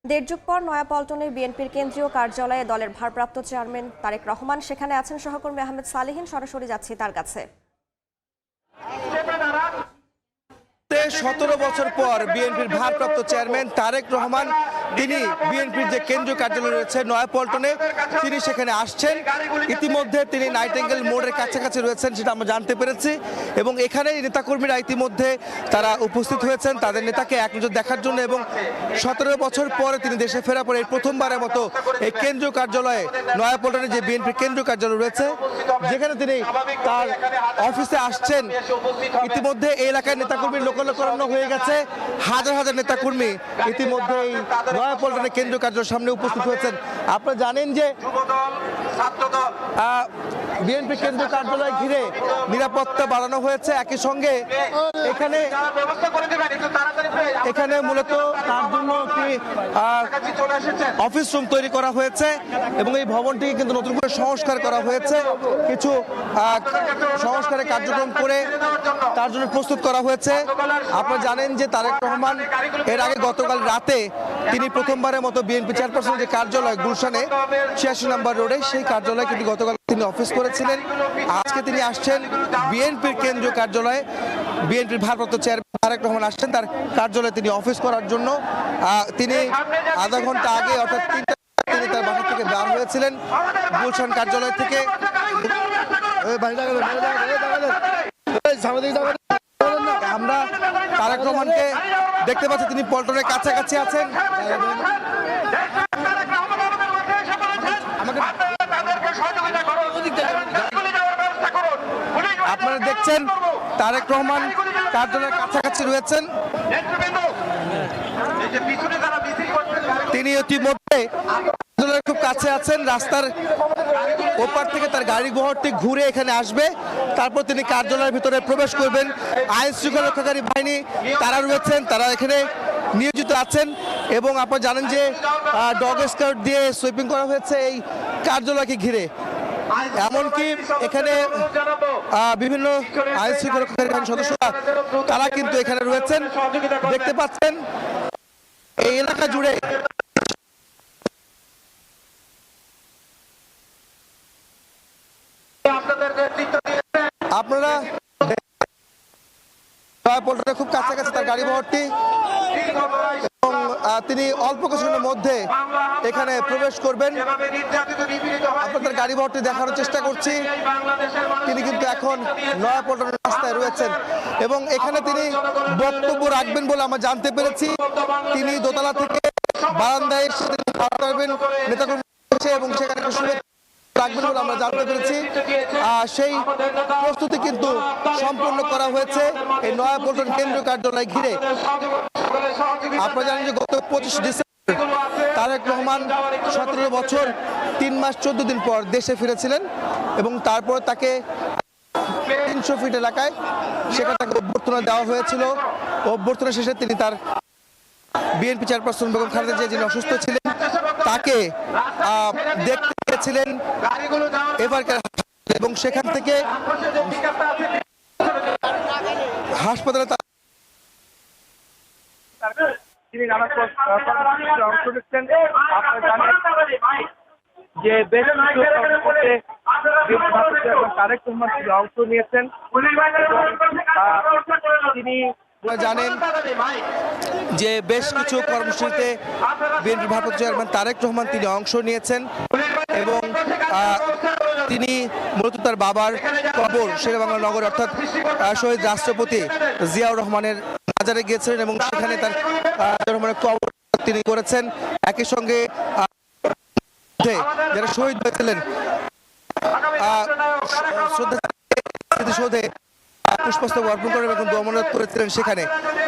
দেড় যুগ পর নয়াপল্টনে বিএনপির কেন্দ্রীয় কার্যালয়ে দলের ভারপ্রাপ্ত চেয়ারম্যান তারেক রহমান, সেখানে আছেন সহকর্মী আহমেদ সালেহীন। সরাসরি যাচ্ছি তার কাছে। 17 বছর পর বিএনপির ভারপ্রাপ্ত চেয়ারম্যান তারেক রহমান তিনি বিএনপির যে কেন্দ্রীয় কার্যালয় রয়েছে নয়াপল্টনে তিনি সেখানে আসছেন। ইতিমধ্যে তিনি নাইটেঙ্গেল মোড়ের কাছাকাছি রয়েছেন সেটা আমরা জানতে পেরেছি, এবং এখানে নেতাকর্মীরা ইতিমধ্যে তারা উপস্থিত হয়েছেন তাদের নেতাকে এক নজর দেখার জন্য। এবং 17 বছর পরে তিনি দেশে ফেরার পরে এই প্রথমবারের মতো এই কেন্দ্রীয় কার্যালয়ে নয়াপল্টনে যে বিএনপির কেন্দ্রীয় কার্যালয় রয়েছে যেখানে তিনি তার অফিসে আসছেন। ইতিমধ্যে এই এলাকার নেতাকর্মীর লোকালোকরণ হয়ে গেছে, হাজার হাজার নেতাকর্মী ইতিমধ্যে এই নয়াপল্টনে কেন্দ্রীয় কার্যালয়ের সামনে উপস্থিত হয়েছেন। আপনারা জানেন যে বিএনপি কেন্দ্রীয় কার্যালয় ঘিরে নিরাপত্তা বাড়ানো হয়েছে। একই সঙ্গে এখানে মূলত তার জন্য একটি অফিস রুম তৈরি করা হয়েছে এবং এই ভবনটিকে কিন্তু নতুন করে সংস্কার করা হয়েছে। কিছু সংস্কারের কার্যক্রম করে তার জন্য প্রস্তুত করা হয়েছে। আপনারা জানেন যে তারেক রহমান এর আগে গতকাল রাতে তিনি প্রথমবারের মতো বিএনপি চেয়ারপারসন যে কার্যালয় গুলশানে 86 নম্বর রোডে সেই কার্যালয়ে কিন্তু গতকাল তিনি অফিস করেছিলেন। আজকে তিনি আসছেন বিএনপির কেন্দ্রীয় কার্যালয়ে। বিএনপির ভারপ্রাপ্ত চেয়ারম্যান তারেক রহমান আসছেন তার কার্যালয়ে তিনি অফিস করার জন্য। তিনি আধা ঘন্টা আগে অর্থাৎ তিনি তার বাসা থেকে বের হয়েছিলেন গুলশান কার্যালয় থেকে। আমরা তারেক রহমানকে দেখতে পাচ্ছি তিনি পল্টনের কাছাকাছি আছেন। আপনারা দেখছেন তারেক রহমান কার্যালয়ের কাছাকাছি রয়েছেন। তিনি ইতিমধ্যে খুব কাছে আছেন, রাস্তার ওপার থেকে তার গাড়ি বহরটি ঘুরে এখানে আসবে, তারপর তিনি কার্যালয়ের ভিতরে প্রবেশ করবেন। আইন শৃঙ্খলা রক্ষাকারী বাহিনী তারা রয়েছেন, তারা এখানে নিয়োজিত আছেন এবং আপনারা জানেন যে ডগ স্কোয়াড দিয়ে সুইপিং করা হয়েছে এই কার্যালয়কে ঘিরে। এমনকি এখানে বিভিন্ন আইন শৃঙ্খলা রক্ষাকারী বাহিনীর সদস্যরা তারা কিন্তু এখানে রয়েছেন। দেখতে পাচ্ছেন এই এলাকা জুড়ে আপনারা খুব কাছাকাছি তার গাড়ি বহরটি, এবং তিনি অল্প কিছুক্ষণের মধ্যে এখানে প্রবেশ করবেন। আপনাদের গাড়ি বহরটি দেখানোর চেষ্টা করছি। তিনি কিন্তু এখন নয়াপল্টনের রাস্তায় রয়েছেন এবং এখানে তিনি বক্তব্য রাখবেন বলে আমরা জানতে পেরেছি। তিনি দোতলা থেকে বারান্দায় নেতাকর্মী এবং সেখানে রাখবেন বলে আমরা জানতে পেরেছি। সেই প্রস্তুতি কিন্তু সম্পূর্ণ করা হয়েছে এই নয়াপল্টন কেন্দ্রীয় কার্যালয় ঘিরে। আপনারা জানেন যে গত 25 ডিসেম্বর তারেক রহমান 17 বছর 3 মাস 14 দিন পর দেশে ফিরেছিলেন এবং তারপর তাকে 300 ফিট এলাকায় সেখানে তাকে অভ্যর্থনা দেওয়া হয়েছিল। অভ্যর্থনা শেষে তিনি তার বিএনপি চেয়ারপারসন বেগম খালেদা জিয়া যিনি অসুস্থ ছিলেন তাকে দেখতে গিয়েছিলেন এবারকার, এবং সেখান থেকে হাসপাতালে তিনি নানা কর্মসূচিতে অংশ নিচ্ছেন। আপনারা জানেন যে বেশ কিছু তারেক রহমান অংশ নিয়েছেন। তিনি জানেন যে বেশ কিছু কর্মসূচিতে বিএনপির ভারপ্রাপ্ত চেয়ারম্যান তারেক রহমান তিনি অংশ নিয়েছেন এবং তিনি মূলত তার বাবার কবর শেরেবাংলা নগর অর্থাৎ শহীদ রাষ্ট্রপতি জিয়াউর রহমানের মাজারে গিয়েছিলেন এবং সেখানে তার রহমানের কবর তিনি করেছেন। একই সঙ্গে যারা শহীদ হয়েছিলেন স্মৃতিসৌধে পুষ্পস্তবক অর্পণ করেন এবং দমনরোধ করেছিলেন সেখানে।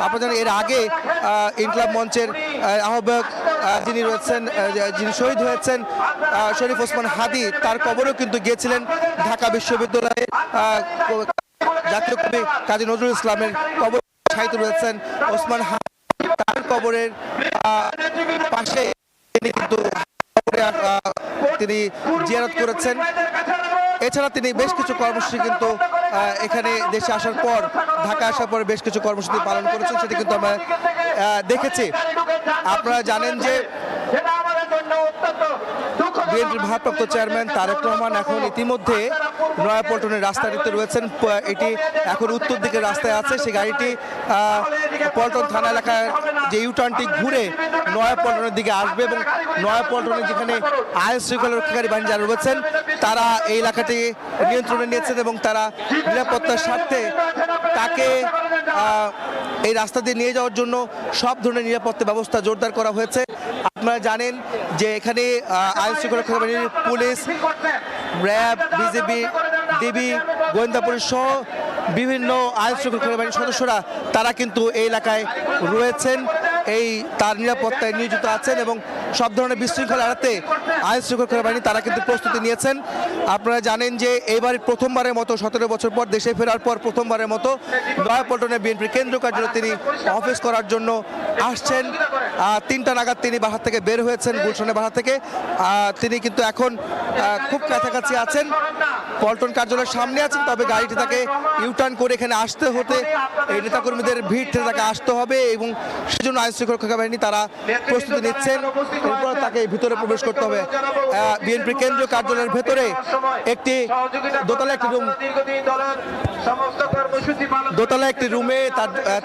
আপনারা জানেন এর আগে ইনকলাব মঞ্চের আহ্বায়ক যিনি রয়েছেন, যিনি শহীদ হয়েছেন শরীফ ওসমান হাদি, তার কবরেও কিন্তু গিয়েছিলেন। ঢাকা বিশ্ববিদ্যালয়ের জাতীয় কবি কাজী নজরুল ইসলামের কবর সাহিত্য রয়েছেন ওসমান হাদি, তার কবরের পাশে তিনি জিয়ারত করেছেন। এছাড়া তিনি বেশ কিছু কর্মসূচি কিন্তু এখানে দেশে আসার পর ঢাকা আসার পর বেশ কিছু কর্মসূচি পালন করেছেন, সেটা কিন্তু আমরা দেখেছি। আপনারা জানেন যে বিএনপির ভারপ্রাপ্ত চেয়ারম্যান তারেক রহমান এখন ইতিমধ্যে নয়াপল্টনের রাস্তাটিতে রয়েছেন। এটি এখন উত্তর দিকের রাস্তায় আছে। সেই গাড়িটি পল্টন থানা এলাকায় যে ইউটার্নটি ঘুরে নয়াপল্টনের দিকে আসবে এবং নয়াপল্টনে যেখানে আইন শৃঙ্খলা রক্ষাকারী বাহিনী যারা রয়েছেন তারা এই এলাকাটি নিয়ন্ত্রণে নিয়েছেন এবং তারা নিরাপত্তার স্বার্থে তাকে এই রাস্তা দিয়ে নিয়ে যাওয়ার জন্য সব ধরনের নিরাপত্তা ব্যবস্থা জোরদার করা হয়েছে। আপনারা জানেন যে এখানে আইন শৃঙ্খলা রক্ষাকারী বাহিনীর পুলিশ, র্যাব, বিজিবি, ডিবি, গোয়েন্দা পুলিশ সহ বিভিন্ন আইন শৃঙ্খলা রক্ষাকারী বাহিনীর সদস্যরা তারা কিন্তু এই এলাকায় রয়েছেন, এই তার নিরাপত্তায় নিয়োজিত আছেন এবং সব ধরনের বিশৃঙ্খলা এড়াতে আইন শৃঙ্খলা বাহিনী তারা কিন্তু প্রস্তুতি নিয়েছেন। আপনারা জানেন যে এইবার প্রথমবারের মতো 17 বছর পর দেশে ফেরার পর প্রথমবারের মতো নয়াপল্টনে বিএনপির কেন্দ্রীয় কার্যালয়ে তিনি অফিস করার জন্য আসছেন। 3টা নাগাদ তিনি বাসা থেকে বের হয়েছেন, গুলশানের বাসা থেকে। তিনি কিন্তু এখন খুব কাছাকাছি আছেন, পল্টন কার্যালয়ের সামনে আছেন, তবে গাড়িটি তাকে ইউটার্ন করে এখানে আসতে হতে এই নেতাকর্মীদের ভিড় থেকে তাকে আসতে হবে এবং সেজন্য আইন শৃঙ্খলা রক্ষা বাহিনী তারা প্রস্তুতি নিচ্ছেন। এরপর তাকে ভিতরে প্রবেশ করতে হবে। বিএনপি কেন্দ্রীয় কার্যালয়ের ভেতরে একটি দোতলা একটি রুমে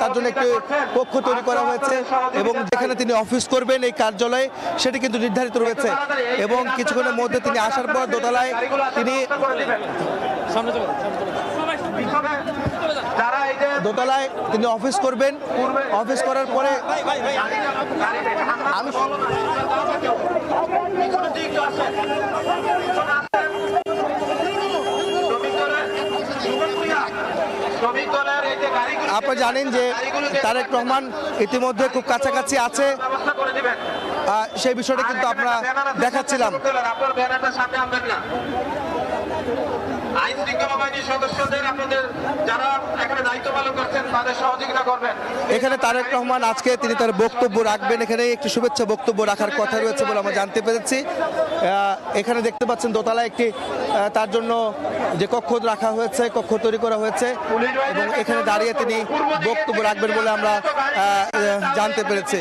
তার জন্য একটি কক্ষ তৈরি করা হয়েছে এবং যেখানে তিনি অফিস করবেন এই কার্যালয়ে সেটি কিন্তু নির্ধারিত রয়েছে এবং কিছুক্ষণের মধ্যে তিনি আসার পর দোতলায় তিনি অফিস করবেন। অফিস করার পরে আমি আপনারা জানেন যে তারেক রহমান ইতিমধ্যে খুব কাছাকাছি আছে, সেই বিষয়টা কিন্তু আমরা দেখাচ্ছিলাম। আইন শৃঙ্খলা বাহিনীর সদস্যদের আপনাদের যারা এখানে দায়িত্ব পালন করছেন তাদের সহযোগিতা করবেন। এখানে তারেক রহমান আজকে তিনি তার বক্তব্য রাখবেন, এখানে একটি শুভেচ্ছা বক্তব্য রাখার কথা রয়েছে বলে আমরা জানতে পেরেছি। এখানে দেখতে পাচ্ছেন দোতলায় একটি তার জন্য যে কক্ষ রাখা হয়েছে, কক্ষ তৈরি করা হয়েছে এবং এখানে দাঁড়িয়ে তিনি বক্তব্য রাখবেন বলে আমরা জানতে পেরেছি।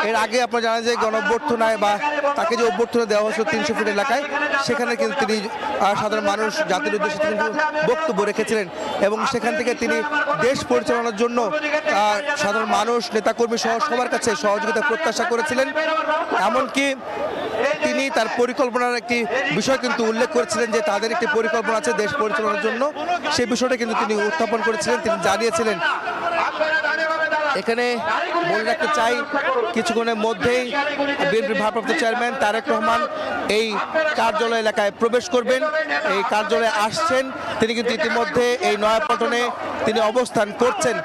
এর আগে আপনারা জানেন যে গণঅভ্যর্থনায় বা তাকে যে অভ্যর্থনা দেওয়া হয়েছিল 300 ফিট এলাকায়, সেখানে কিন্তু তিনি সাধারণ মানুষ জাতির উদ্দেশ্যে কিন্তু বক্তব্য রেখেছিলেন এবং সেখান থেকে তিনি দেশ পরিচালনার জন্য সাধারণ মানুষ, নেতাকর্মী সহ সবার কাছে সহযোগিতা প্রত্যাশা করেছিলেন। এমনকি তিনি তার পরিকল্পনার একটি বিষয় কিন্তু উল্লেখ করেছিলেন যে তাদের একটি পরিকল্পনা আছে দেশ পরিচালনার জন্য, সেই বিষয়টা কিন্তু তিনি উত্থাপন করেছিলেন, তিনি জানিয়েছিলেন। এখানে বলে রাখতে চাই কিছুক্ষণের মধ্যেই বিএনপির ভারপ্রাপ্ত চেয়ারম্যান তারেক রহমান এই কার্যালয় এলাকায় প্রবেশ করবেন, এই কার্যালয়ে আসছেন। তিনি কিন্তু ইতিমধ্যে এই নয়াপল্টনে তিনি অবস্থান করছেন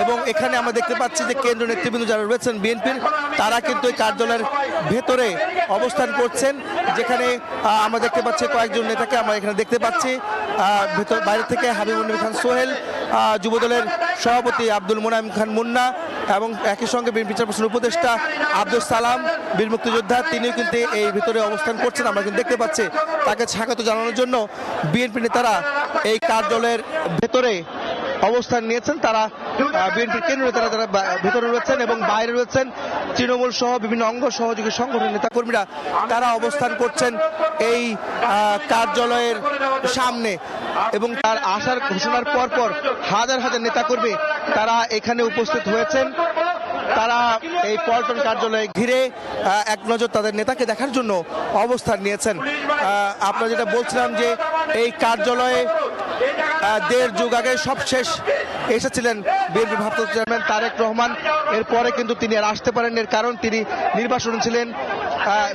এবং এখানে আমরা দেখতে পাচ্ছি যে কেন্দ্রীয় নেতৃবৃন্দ যারা রয়েছেন বিএনপির তারা কিন্তু এই কার্যালয়ের ভেতরে অবস্থান করছেন, যেখানে আমরা দেখতে পাচ্ছি কয়েকজন নেতাকে আমরা এখানে দেখতে পাচ্ছি। বাইরে থেকে হাবিবুর নবী খান সোহেল, যুবদলের সভাপতি আব্দুল মোনায়েম খান মুন্না এবং একই সঙ্গে বিএনপি চেয়ারপারসন উপদেষ্টা আব্দুল সালাম বীর মুক্তিযোদ্ধা, তিনিও কিন্তু এই ভিতরে অবস্থান করছেন। আমরা কিন্তু দেখতে পাচ্ছি তাকে স্বাগত জানানোর জন্য বিএনপি নেতারা এই কার্যালয়ের ভেতরে অবস্থান নিয়েছেন। তারা বিএনপির কেন্দ্রীয় নেতারা যারা ভেতরে রয়েছেন এবং বাইরে রয়েছেন তৃণমূল সহ বিভিন্ন অঙ্গ সহযোগী সংগঠনের নেতাকর্মীরা, তারা অবস্থান করছেন এই কার্যালয়ের সামনে এবং তার আসার ঘোষণার পর হাজার হাজার নেতাকর্মী তারা এখানে উপস্থিত হয়েছেন। তারা এই পল্টন কার্যালয়ে ঘিরে এক নজর তাদের নেতাকে দেখার জন্য অবস্থান নিয়েছেন। আপনারা যেটা বলছিলাম যে এই কার্যালয়ে 1.5 যুগ আগে সবশেষ এসেছিলেন বিএনপি ভারপ্রাপ্ত চেয়ারম্যান তারেক রহমান। এরপরে কিন্তু তিনি আর আসতে পারেন, এর কারণ তিনি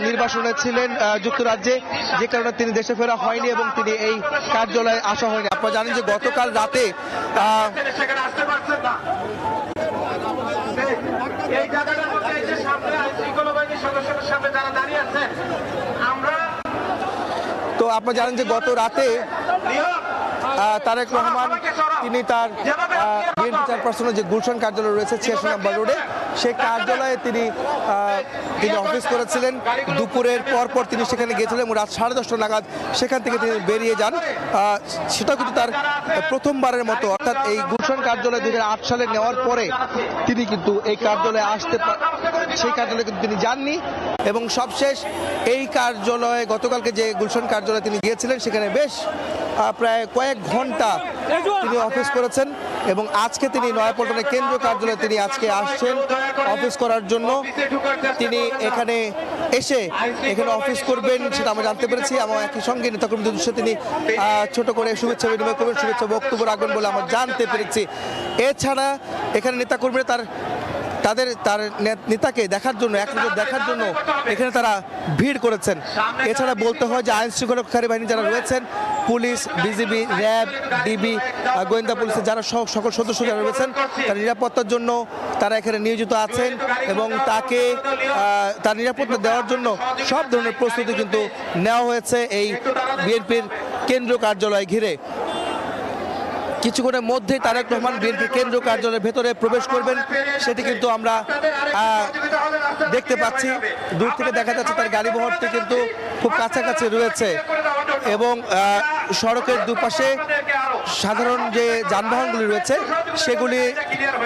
নির্বাসনে ছিলেন যুক্তরাজ্যে, যে কারণে তিনি দেশে ফেরা হয়নি এবং তিনি এই কার্যালয়ে আসা হয়নি। আপনারা জানেন যে গতকাল রাতে তো আপনারা জানেন যে গত রাতে তারেক রহমান তিনি তার বিএনপি চেয়ারপারসনের যে গুলশান কার্যালয় রয়েছে 86 নম্বর রোডে, সেই কার্যালয়ে তিনি অফিস করেছিলেন। দুপুরের পর তিনি সেখানে গিয়েছিলেন এবং রাত 10:30 নাগাদ সেখান থেকে তিনি বেরিয়ে যান। সেটাও কিন্তু তার প্রথমবারের মতো, অর্থাৎ এই গুলশান কার্যালয় 2008 সালে নেওয়ার পরে তিনি কিন্তু এই কার্যালয়ে সেই কার্যালয়ে কিন্তু তিনি যাননি। এবং সবশেষ এই কার্যালয়ে গতকালকে যে গুলশান কার্যালয়ে তিনি গিয়েছিলেন সেখানে বেশ প্রায় কয়েক ঘন্টা তিনি অফিস করেছেন এবং আজকে তিনি নয়াপল্টনের কেন্দ্রীয় কার্যালয়ে তিনি আজকে আসছেন অফিস করার জন্য। তিনি এখানে অফিস করবেন সেটা আমরা জানতে পেরেছি এবং একই সঙ্গে নেতাকর্মীদের উদ্দেশ্যে তিনি ছোট করে শুভেচ্ছা বিনিময় করবেন, শুভেচ্ছা বক্তব্য রাখবেন বলে আমরা জানতে পেরেছি। এছাড়া এখানে নেতাকর্মীরা তার নেতাকে দেখার জন্য, এক নজর দেখার জন্য এখানে তারা ভিড় করেছেন। এছাড়া বলতে হয় যে আইন শৃঙ্খলাকারী বাহিনী যারা রয়েছেন, পুলিশ, বিজিবি, র্যাব, ডিবি, গোয়েন্দা পুলিশের যারা সকল সদস্য যারা রয়েছেন, তার নিরাপত্তার জন্য তারা এখানে নিয়োজিত আছেন এবং তার নিরাপত্তা দেওয়ার জন্য সব ধরনের প্রস্তুতি কিন্তু নেওয়া হয়েছে এই বিএনপির কেন্দ্রীয় কার্যালয় ঘিরে। কিছুক্ষণের মধ্যেই তারেক রহমান বিএনপি কেন্দ্রীয় কার্যালয়ের ভেতরে প্রবেশ করবেন, সেটি কিন্তু আমরা দেখতে পাচ্ছি। দূর থেকে দেখা যাচ্ছে তার গাড়ি বহরটি কিন্তু খুব কাছাকাছি রয়েছে এবং সড়কের দুপাশে সাধারণ যে যানবাহনগুলি রয়েছে সেগুলি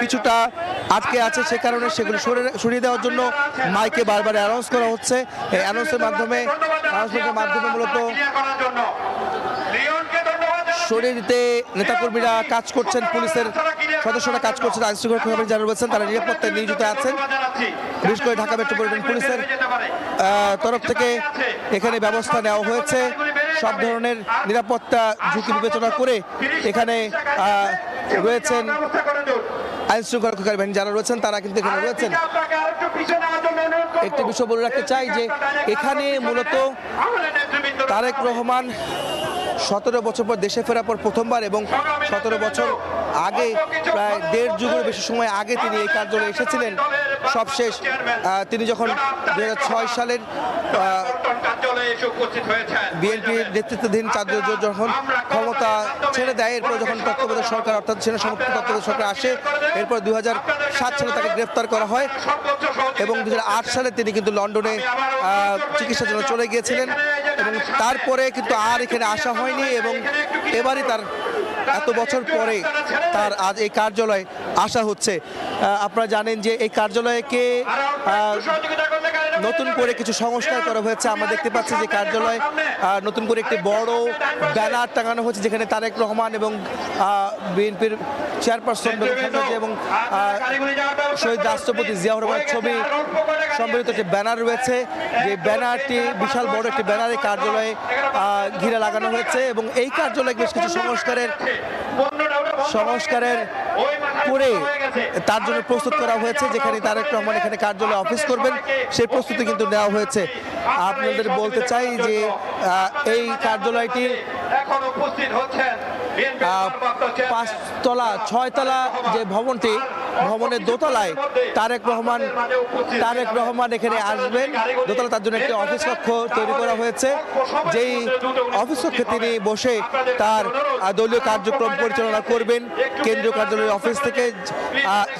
কিছুটা আটকে আছে, সে কারণে সেগুলি সরিয়ে দেওয়ার জন্য মাইকে বারবার অ্যানাউন্স করা হচ্ছে। এই অ্যানাউন্সমেন্টের মাধ্যমে মূলত সরিয়ে দিতে নেতাকর্মীরা কাজ করছেন, পুলিশের সদস্যরা কাজ করছেন, আইন শৃঙ্খলা যারা রয়েছেন তারা নিরাপত্তায় নিয়োজিত আছেন। বিশেষ করে ঢাকা মেট্রোপলিটন পুলিশের তরফ থেকে এখানে ব্যবস্থা নেওয়া হয়েছে। সব ধরনের নিরাপত্তা ঝুঁকি বিবেচনা করে এখানে রয়েছেন আইন শৃঙ্খলা বাহিনী যারা রয়েছেন, তারা কিন্তু এখানে রয়েছেন। একটি বিষয় বলে রাখতে চাই যে এখানে মূলত তারেক রহমান 17 বছর পর দেশে ফেরার পর প্রথমবার এবং 17 বছর আগে প্রায় 1.5 যুগের বেশি সময় আগে তিনি এই কার্যালয়ে এসেছিলেন। সবশেষ তিনি যখন 2006 সালের বিএনপির নেতৃত্বাধীন চাঁদ যখন ক্ষমতা ছেড়ে দেয়, এরপর যখন তত্ত্বাবধায়ক সরকার অর্থাৎ সেনা সমর্থিত তত্ত্বাবধায়ক সরকার আসে, এরপর 2007 সালে তাকে গ্রেফতার করা হয় এবং 2008 সালে তিনি কিন্তু লন্ডনে চিকিৎসার জন্য চলে গিয়েছিলেন এবং তারপরে কিন্তু আর এখানে আসা হয়নি এবং এবারই তার এত বছর পরে তার আজ এই কার্যালয়ে আসা হচ্ছে। আপনারা জানেন যে এই কার্যালয়কে নতুন করে কিছু সংস্কার করা হয়েছে। আমরা দেখতে পাচ্ছি যে কার্যালয়ে নতুন করে একটি বড় ব্যানার টাঙানো হচ্ছে যেখানে তারেক রহমান এবং বিএনপির চেয়ারপারসন এবং শহীদ রাষ্ট্রপতি জিয়াউর রহমানের ছবি সম্বলিত একটি ব্যানার রয়েছে। যে ব্যানারটি বিশাল বড় একটি ব্যানারে কার্যালয়ে ঘিরে লাগানো হয়েছে এবং এই কার্যালয়ে বেশ কিছু সংস্কারের করে তার জন্য প্রস্তুত করা হয়েছে, যেখানে তারেক রহমান এখানে কার্যালয়ে অফিস করবেন সেই প্রস্তুতি কিন্তু নেওয়া হয়েছে। আপনাদের বলতে চাই যে এই কার্যালয়টি 6তলা যে ভবনের দোতলায় তারেক রহমান এখানে আসবেন। দোতলা তার জন্য একটি অফিস কক্ষ তৈরি করা হয়েছে, যেই অফিস কক্ষে তিনি বসে তার দলীয় কার্যক্রম পরিচালনা করবেন কেন্দ্রীয় কার্যালয়ের অফিস থেকে।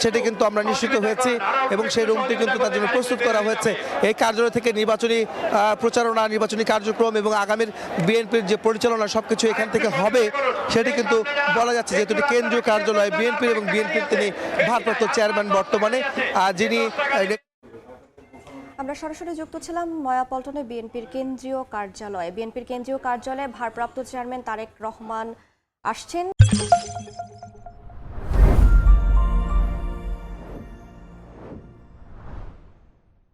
সেটি কিন্তু আমরা নিশ্চিত হয়েছি এবং সেই রুমটি কিন্তু তার জন্য প্রস্তুত করা হয়েছে। এই কার্যালয় থেকে নির্বাচনী প্রচারণা, নির্বাচনী কার্যক্রম এবং আগামীর বিএনপির যে পরিচালনা সবকিছু এখান থেকে হবে সেটি কিন্তু বলা যাচ্ছে, যেহেতু কেন্দ্রীয় কার্যালয় বিএনপির এবং বিএনপির তিনি ভারপ্রাপ্ত চেয়ারম্যান বর্তমানে, যিনি। আমরা সরাসরি যুক্ত ছিলাম নয়াপল্টনে বিএনপির কেন্দ্রীয় কার্যালয়ে ভারপ্রাপ্ত চেয়ারম্যান তারেক রহমান আসছেন।